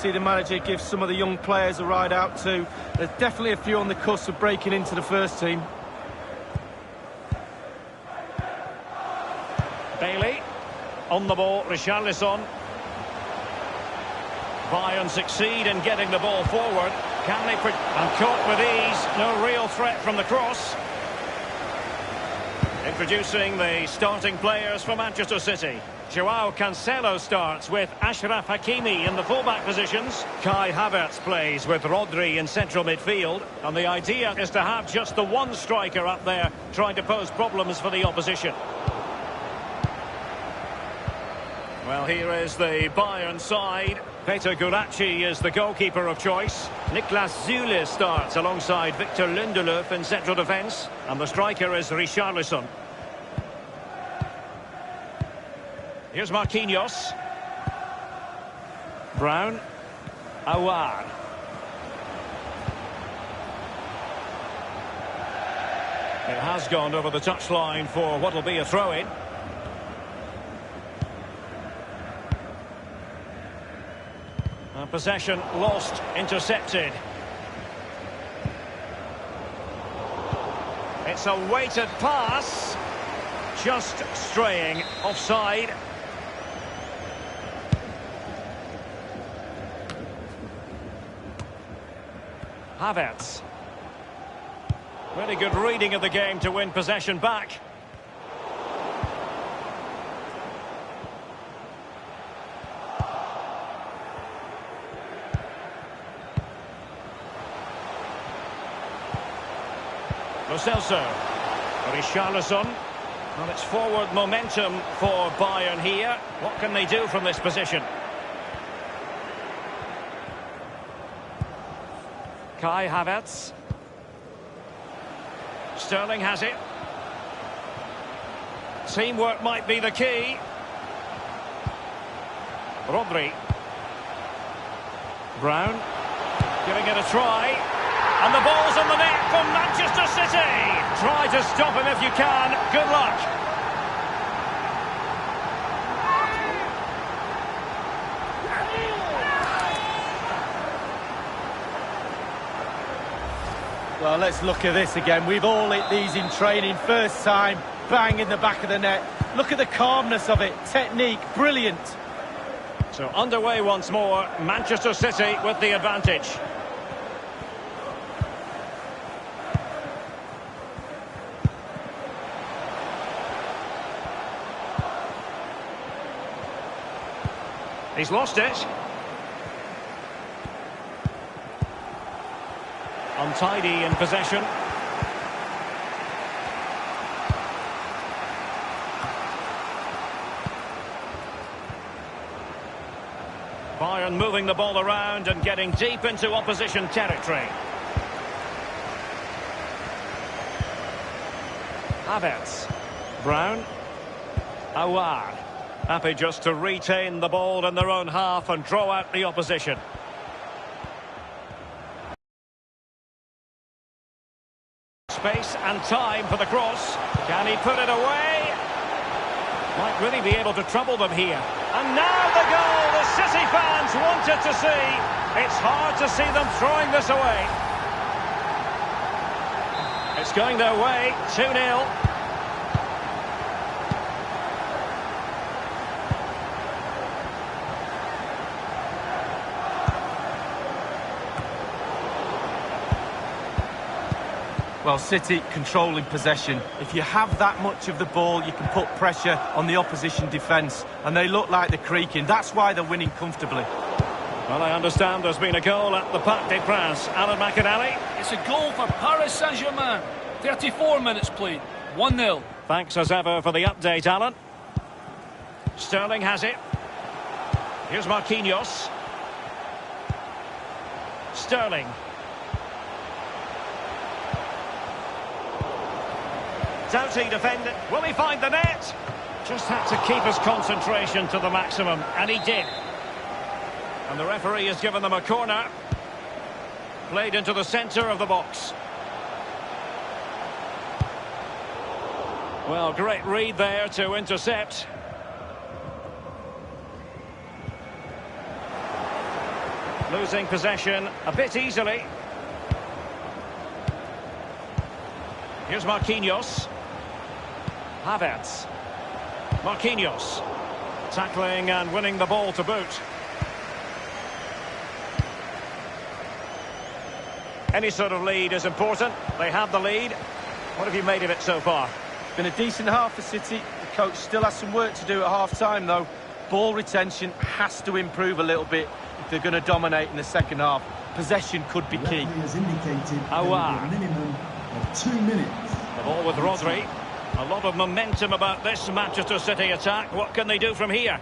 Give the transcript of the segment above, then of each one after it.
see the manager give some of the young players a ride out too. There's definitely a few on the cusp of breaking into the first team. Bailey. On the ball, Richarlison. Bayern succeed in getting the ball forward. Can they... And caught with ease. No real threat from the cross. Introducing the starting players for Manchester City. Joao Cancelo starts with Achraf Hakimi in the fullback positions. Kai Havertz plays with Rodri in central midfield. And the idea is to have just the one striker up there trying to pose problems for the opposition. Well, here is the Bayern side. Peter Gulácsi is the goalkeeper of choice. Niklas Süle starts alongside Victor Lindelöf in central defence. And the striker is Richarlison. Here's Marquinhos. Brown. Aouar. It has gone over the touchline for what will be a throw-in. Possession lost, intercepted. It's a weighted pass. Just straying offside. Havertz. Really good reading of the game to win possession back. Lo Celso. Richarlison. Well, it's forward momentum for Bayern here. What can they do from this position? Kai Havertz. Sterling has it. Teamwork might be the key. Rodri. Brown. Giving it a try. And the ball's on the net for Manchester City. Try to stop him if you can. Good luck. Well, let's look at this again. We've all hit these in training. First time, bang in the back of the net. Look at the calmness of it. Technique, brilliant. So underway once more. Manchester City with the advantage. He's lost it. Untidy in possession. Bayern moving the ball around and getting deep into opposition territory. Havertz. Brown. Aouar. Happy just to retain the ball in their own half and draw out the opposition. Space and time for the cross. Can he put it away? Might really be able to trouble them here. And now the goal the City fans wanted to see. It's hard to see them throwing this away. It's going their way, 2-0. Well, City controlling possession. If you have that much of the ball, you can put pressure on the opposition defence. And they look like they're creaking. That's why they're winning comfortably. Well, I understand there's been a goal at the Parc des Princes. Alan McInally. It's a goal for Paris Saint-Germain. 34 minutes played. 1-0. Thanks as ever for the update, Alan. Sterling has it. Here's Marquinhos. Sterling. Doughty defended. Will he find the net? Just had to keep his concentration to the maximum, and he did. And the referee has given them a corner. Played into the centre of the box. Well, great read there to intercept. Losing possession a bit easily. Here's Marquinhos. Havertz. Marquinhos. Tackling and winning the ball to boot. Any sort of lead is important. They have the lead. What have you made of it so far? It's been a decent half for City. The coach still has some work to do at half-time, though. Ball retention has to improve a little bit if they're going to dominate in the second half. Possession could be key. Has indicated Aouar. a minimum of 2 minutes. The ball with Rodri. A lot of momentum about this Manchester City attack. What can they do from here?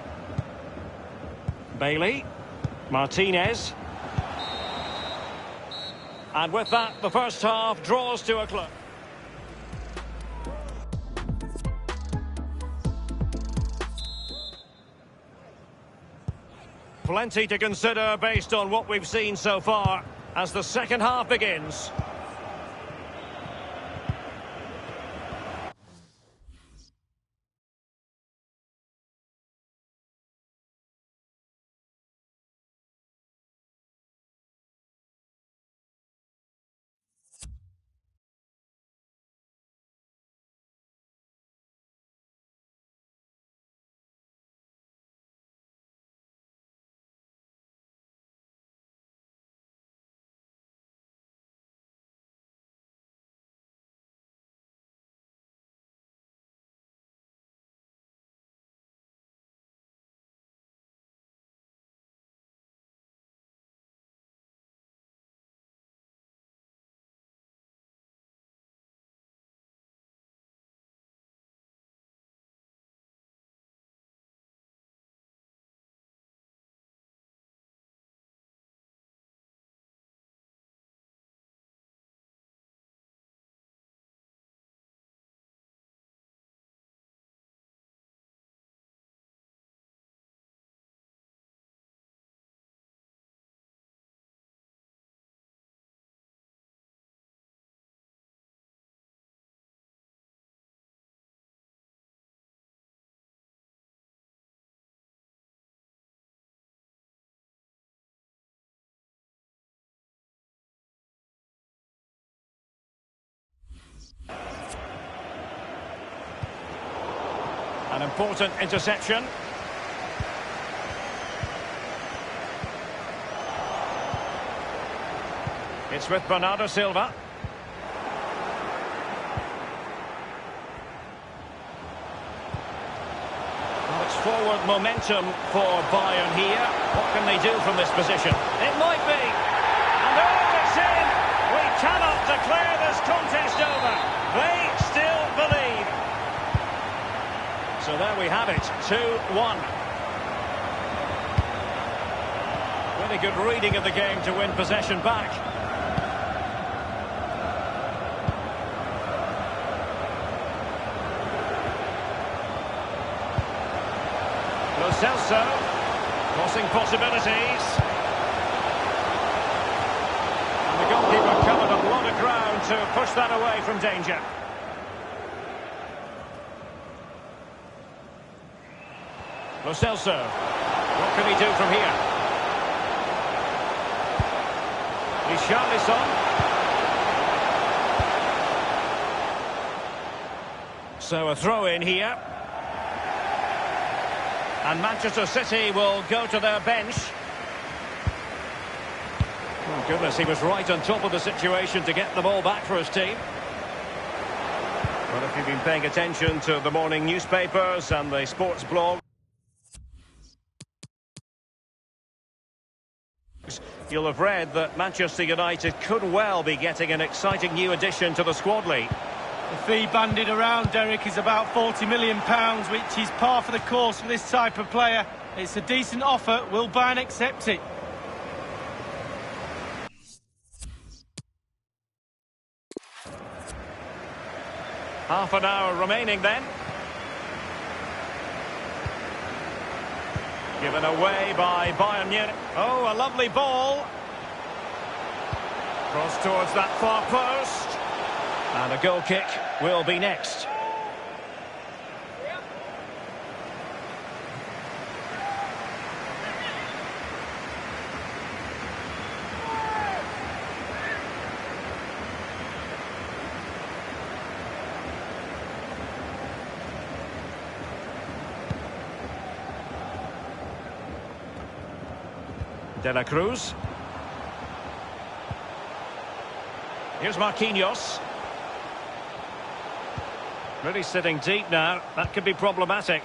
Bailey. Martinez. And with that, the first half draws to a close. Plenty to consider based on what we've seen so far as the second half begins. An important interception. It's with Bernardo Silva. Well, it's forward momentum for Bayern here. What can they do from this position? It might be. And oh, it's in! We cannot declare this contest over. They still believe. So there we have it, 2-1. Really good reading of the game to win possession back. Lo Celso, crossing possibilities. And the goalkeeper covered a lot of ground to push that away from danger. Lo Celso, what can he do from here? Richarlison. So a throw in here. And Manchester City will go to their bench. Oh goodness, he was right on top of the situation to get the ball back for his team. Well, if you've been paying attention to the morning newspapers and the sports blog, you'll have read that Manchester United could well be getting an exciting new addition to the squad league. The fee bandied around, Derek, is about £40 million, which is par for the course for this type of player. It's a decent offer. Will Bayern accept it? Half an hour remaining then. Given away by Bayern Munich. Oh, a lovely ball. Cross towards that far post. And a goal kick will be next. De La Cruz. Here's Marquinhos. Really sitting deep now. That could be problematic.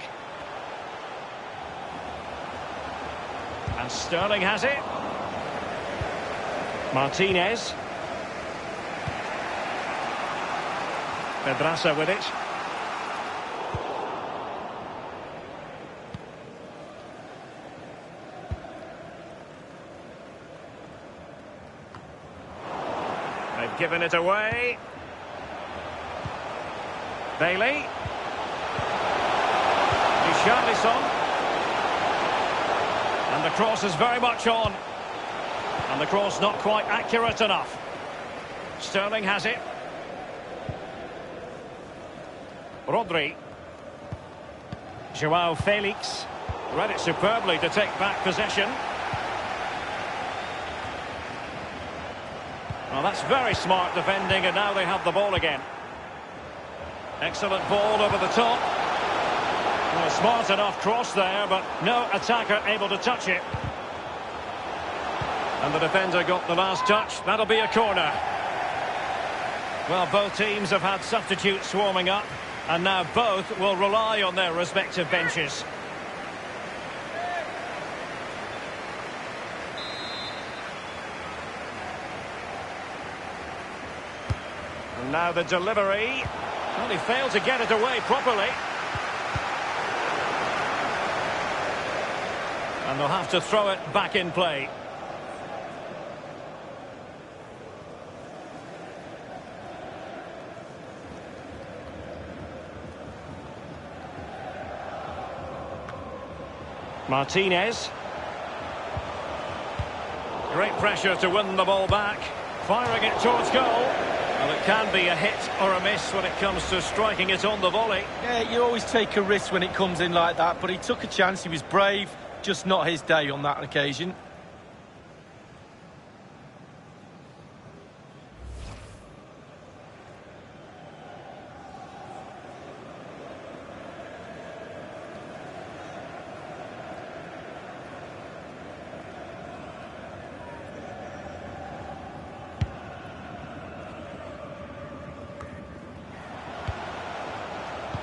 And Sterling has it. Martinez. Pedraza with it. They've given it away. Bailey. Richarlison. And the cross is very much on. And the cross not quite accurate enough. Sterling has it. Rodri. Joao Felix. Read it superbly to take back possession. Well, that's very smart defending, and now they have the ball again. Excellent ball over the top. Well, a smart enough cross there, but no attacker able to touch it. And the defender got the last touch. That'll be a corner. Well, both teams have had substitutes swarming up, and now both will rely on their respective benches. And now the delivery. Well, he failed to get it away properly. And they'll have to throw it back in play. Martinez. Great pressure to win the ball back. Firing it towards goal. Well, it can be a hit or a miss when it comes to striking it on the volley. Yeah, you always take a risk when it comes in like that, but he took a chance, he was brave, just not his day on that occasion.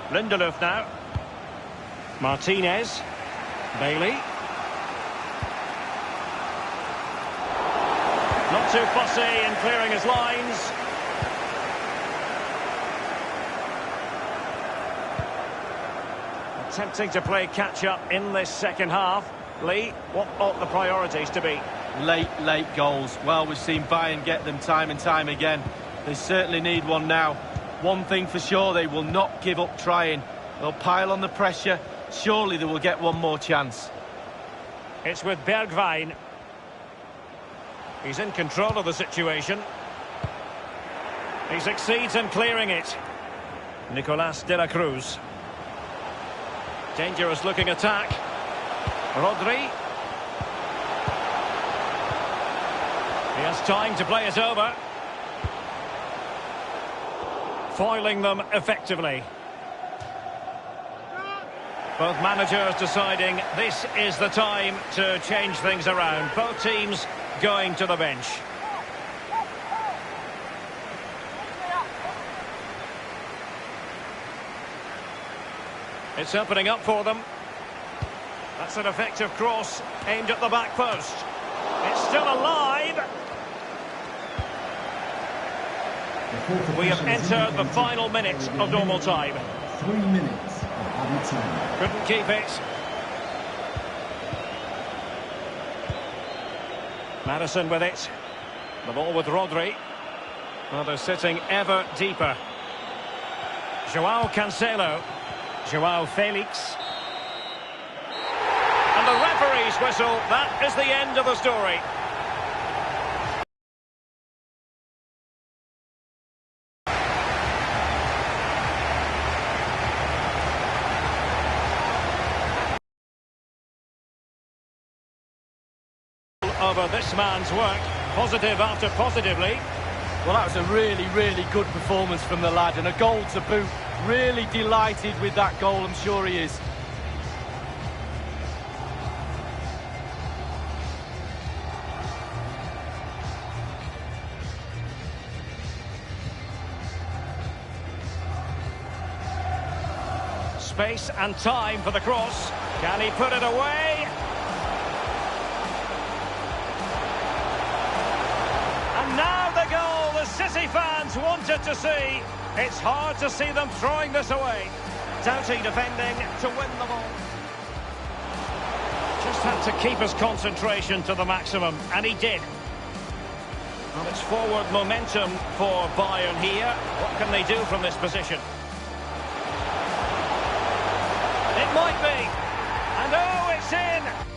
Lindelof now. Martinez. Bailey. Not too fussy in clearing his lines. Attempting to play catch-up in this second half. Lee, what ought the priorities to be? Late goals. Well, we've seen Bayern get them time and time again. They certainly need one now. One thing for sure, they will not give up trying. They'll pile on the pressure. Surely they will get one more chance. It's with Bergwijn. He's in control of the situation. He succeeds in clearing it. Nicolas De La Cruz. Dangerous looking attack. Rodri. He has time to play it over. Foiling them effectively. Both managers deciding this is the time to change things around. Both teams going to the bench. It's opening up for them. That's an effective cross aimed at the back post. It's still alive. We have entered the final minute of normal time. 3 minutes of added time. Couldn't keep it. Maddison with it. The ball with Rodri. Well, they're sitting ever deeper. Joao Cancelo. Joao Felix. And the referee's whistle. That is the end of the story. Over this man's work, positive after positively. Well, that was a really good performance from the lad, and a goal to boot. Really delighted with that goal, I'm sure he is. space and time for the cross. Can he put it away? And now the goal the City fans wanted to see. It's hard to see them throwing this away. Doughty defending to win the ball. Just had to keep his concentration to the maximum, and he did. Well, it's forward momentum for Bayern here. What can they do from this position? It might be. And oh, it's in!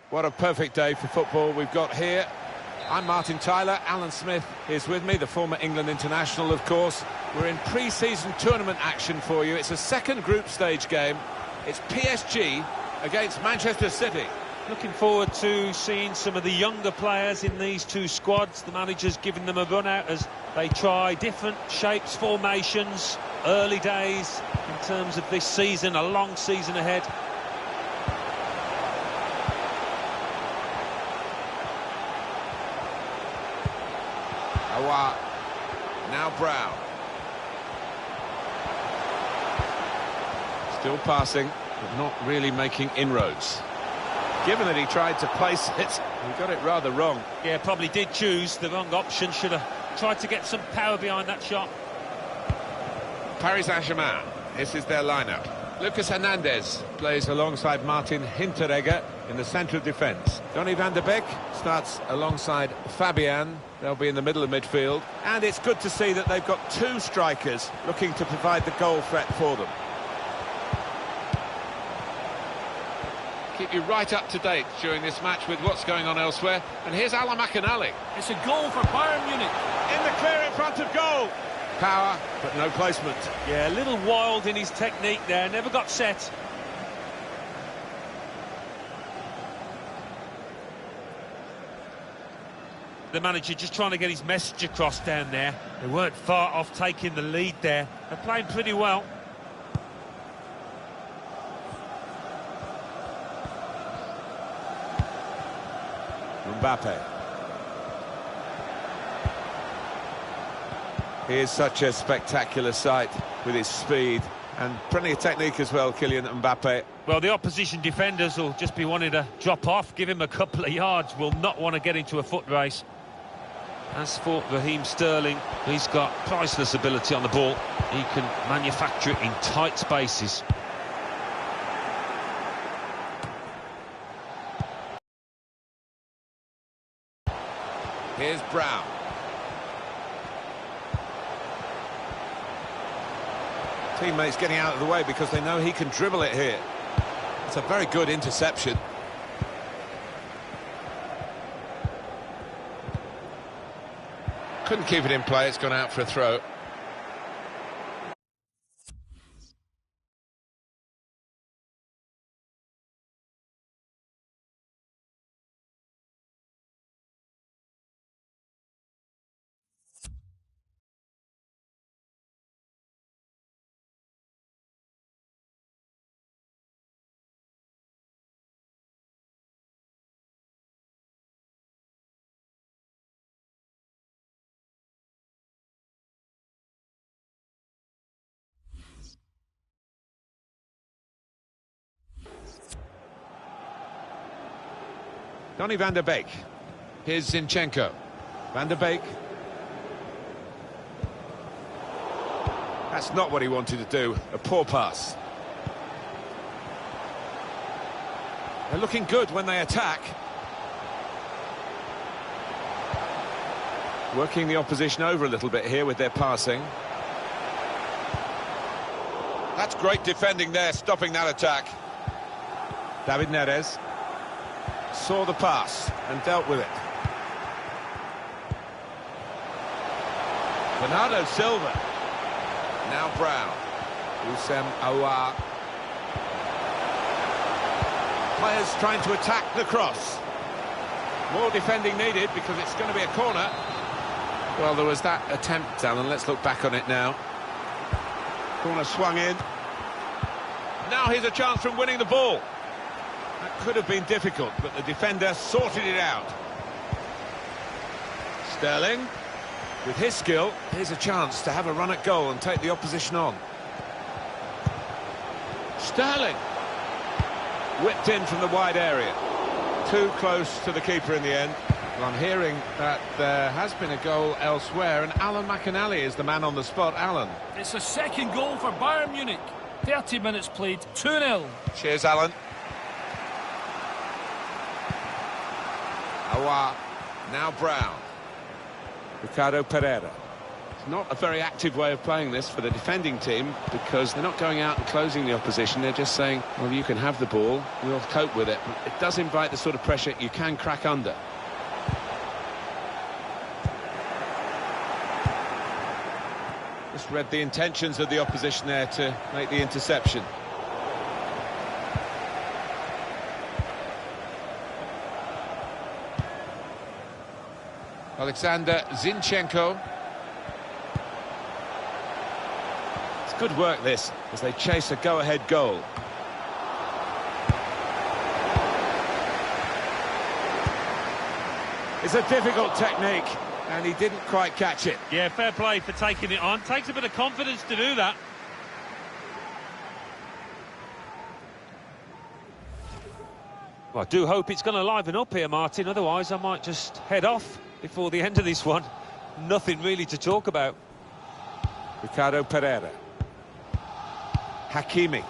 What a perfect day for football we've got here. I'm Martin Tyler. Alan Smith is with me, the former England international, of course. We're in pre-season tournament action for you. It's a second group stage game. It's PSG against Manchester City. Looking forward to seeing some of the younger players in these two squads. The manager's giving them a run out as they try different shapes, formations, early days in terms of this season, a long season ahead. Now Brown. Still passing, but not really making inroads. Given that he tried to place it, he got it rather wrong. Yeah, probably did choose the wrong option. Should have tried to get some power behind that shot. Paris Saint-Germain, this is their lineup. Lucas Hernandez plays alongside Martin Hinteregger in the centre of defence. Donny van de Beek starts alongside Fabian. They'll be in the middle of midfield. And it's good to see that they've got two strikers looking to provide the goal threat for them. Keep you right up to date during this match with what's going on elsewhere. And here's Alan McInally. It's a goal for Bayern Munich. In the clear in front of goal. Power, but no placement. Yeah, a little wild in his technique there, never got set. The manager just trying to get his message across down there. They weren't far off taking the lead there. They're playing pretty well. Mbappe. He is such a spectacular sight with his speed and plenty of technique as well, Kylian Mbappe. Well, the opposition defenders will just be wanting to drop off, give him a couple of yards, will not want to get into a foot race. As for Raheem Sterling, he's got priceless ability on the ball. He can manufacture it in tight spaces. Here's Brown. Teammates getting out of the way because they know he can dribble it here. It's a very good interception. Couldn't keep it in play, it's gone out for a throw. Donny van der Beek. Here's Zinchenko. Van der Beek. That's not what he wanted to do. A poor pass. They're looking good when they attack. Working the opposition over a little bit here with their passing. That's great defending there, stopping that attack. David Neres saw the pass and dealt with it. Bernardo Silva. Now Brown. Houssem Aouar. Players trying to attack the cross. More defending needed because it's going to be a corner. Well, there was that attempt, Alan. Let's look back on it now. Corner swung in. Now here's a chance from winning the ball. That could have been difficult, but the defender sorted it out. Sterling, with his skill, here's a chance to have a run at goal and take the opposition on. Sterling, whipped in from the wide area. Too close to the keeper in the end. Well, I'm hearing that there has been a goal elsewhere, and Alan McInally is the man on the spot. Alan. It's a second goal for Bayern Munich. 30 minutes played, 2-0. Cheers, Alan. Aouar, now Brown. Ricardo Pereira. It's not a very active way of playing this for the defending team because they're not going out and closing the opposition. They're just saying, well, you can have the ball, we'll cope with it. But it does invite the sort of pressure you can crack under. Just read the intentions of the opposition there to make the interception. Alexander Zinchenko. It's good work, this, as they chase a go-ahead goal. It's a difficult technique, and he didn't quite catch it. Yeah, fair play for taking it on. Takes a bit of confidence to do that. Well, I do hope it's going to liven up here, Martin. Otherwise, I might just head off before the end of this one. Nothing really to talk about. Ricardo Pereira. Hakimi.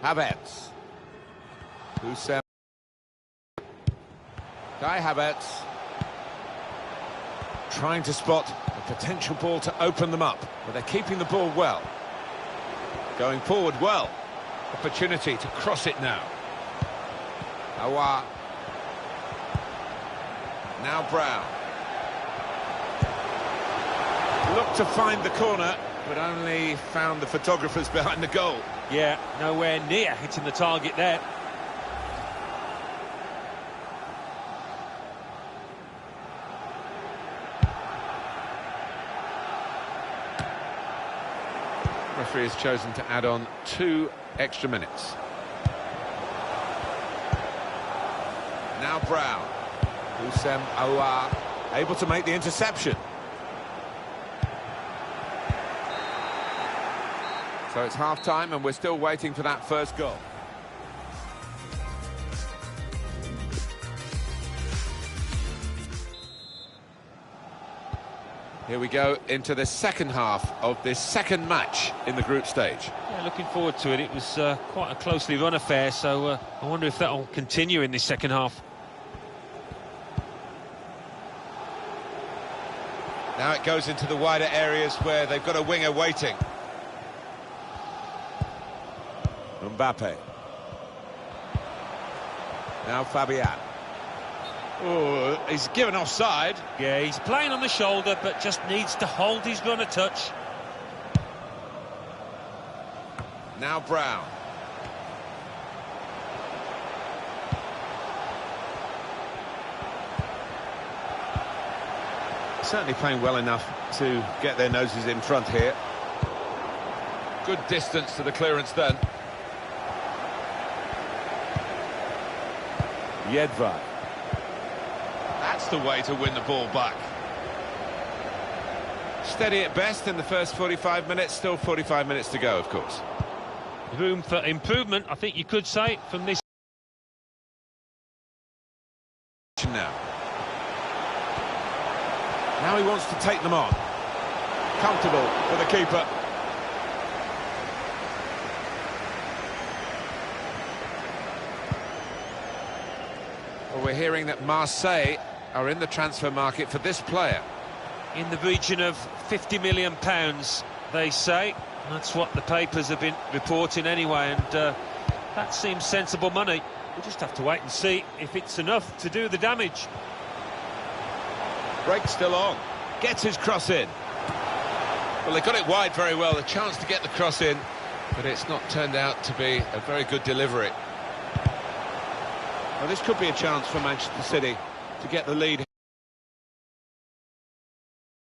Havertz. Houssem. Kai Havertz. Trying to spot a potential ball to open them up, but they're keeping the ball well. Going forward well. Opportunity to cross it now. Aouar. Now Brown. Looked to find the corner, but only found the photographers behind the goal. Yeah, nowhere near hitting the target there. Referee has chosen to add on 2 extra minutes. Now Brown. Houssem Aouar able to make the interception. So it's half-time and we're still waiting for that first goal. Here we go into the second half of this second match in the group stage. Yeah, looking forward to it. It was quite a closely run affair, so I wonder if that'll continue in this second half. Now it goes into the wider areas where they've got a winger waiting. Mbappe. Now Fabian. Oh, he's given offside. Yeah, he's playing on the shoulder, but just needs to hold his run a touch. Now Brown. Certainly playing well enough to get their noses in front here. Good distance to the clearance then. Jedvar. That's the way to win the ball back. Steady at best in the first 45 minutes, still 45 minutes to go, of course. Room for improvement, I think you could say, from this. Now he wants to take them on. Comfortable for the keeper. Well, we're hearing that Marseille are in the transfer market for this player. In the region of £50 million, they say. That's what the papers have been reporting anyway, and that seems sensible money. We'll just have to wait and see if it's enough to do the damage. Break still on. Gets his cross in. Well, they got it wide very well, the chance to get the cross in, but it's not turned out to be a very good delivery. Well, this could be a chance for Manchester City to get the lead here.